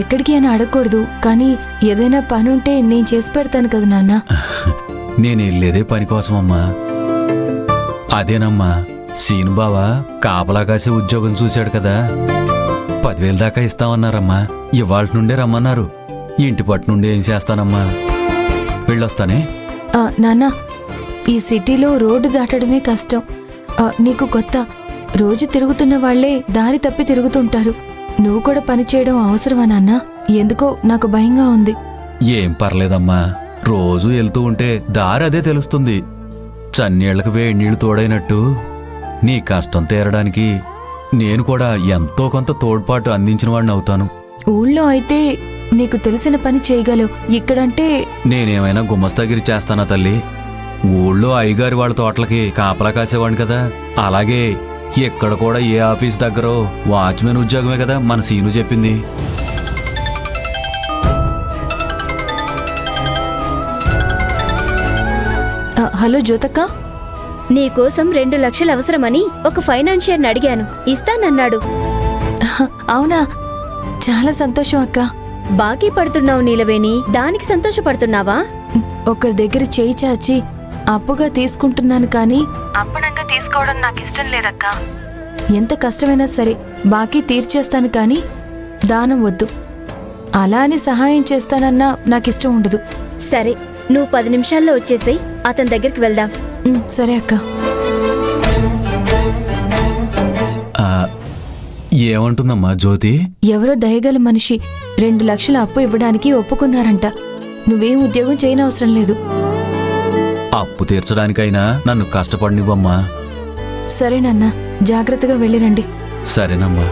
ఎక్కడికి అని అడగకూడదు, కానీ ఏదైనా పని ఉంటే నేను చేసి పెడతాను కదా నాన్న. నేను వెళ్ళేదే పని కోసమమ్మా. అదేనమ్మా, సీను బావా కాపలా కాసే ఉద్యోగం చూశాడు కదా, 10,000 దాకా ఇస్తామన్నారమ్మా. ఇవాళ నుండే రమ్మన్నారు. ఇంటి పట్టు నుండి ఏం చేస్తానమ్మా, వెళ్ళొస్తానే. నాన్న, ఈ సిటీలో రోడ్డు దాటడమే కష్టం. నీకు కొత్త, రోజు తిరుగుతున్న వాళ్లే దారి తప్పి తిరుగుతుంటారు. నువ్వు కూడా పని చేయడం అవసరమా నాన్న? ఎందుకో నాకు భయంగా ఉంది. ఏం పర్లేదమ్మా, రోజు వెళ్తూ ఉంటే దారి అదే తెలుస్తుంది. చన్నీళ్లకు వేడి నీళ్లు తోడైనట్టు నీ కష్టం తీరడానికి నేను కూడా ఎంతో కొంత తోడ్పాటు అందించిన వాడిని అవుతాను. ఊళ్ళో అయితే నీకు తెలిసిన పని చేయగలవు, ఇక్కడంటే నేనేమైనా గుమస్తాగిరి చేస్తానా తల్లి? ఊళ్ళో అయ్యగారి వాళ్ళ తోటలకి కాపలా కాసేవాడిని కదా, అలాగే ఇక్కడ కూడా ఏ ఆఫీస్ దగ్గరో వాచ్మెన్ ఉద్యోగమే కదా మన సీను చెప్పింది. హలో జ్యోతక్క, నీకోసం 2 లక్షలు అవసరమని ఒక ఫైనాన్షియర్ని అడిగాను, ఇస్తానన్నాడు. అవునా? చాలా సంతోషం అక్క. బాకీ పడుతున్నావు నీలవేణి, దానికి సంతోషపడుతున్నావా? ఒకరి దగ్గర చేయి చాచి అప్పుగా తీసుకుంటున్నాను, కానీ అప్పనంగా తీసుకోవడం నాకు ఇష్టం లేదక్క. ఎంత కష్టమైనా సరే బాకీ తీర్చేస్తాను, కానీ దానం వద్దు. అలా అని సహాయం చేస్తానన్నా నాకిష్టం ఉండదు. సరే, నువ్వు 10 నిమిషాల్లో వచ్చేసేయ్, అతని దగ్గరికి వెళ్దాం. సరే అక్క. ఏమంటుందమ్మా జ్యోతి? ఎవరో దయగల మనిషి 2 లక్షల అప్పు ఇవ్వడానికి ఒప్పుకున్నారంట. నువ్వేం ఉద్యోగం చేయనవసరం లేదు. అప్పు తీర్చడానికైనా నన్ను కష్టపడినివ్వమ్మా. సరేనన్నా, జాగ్రత్తగా వెళ్ళిరండి. సరేనమ్మా.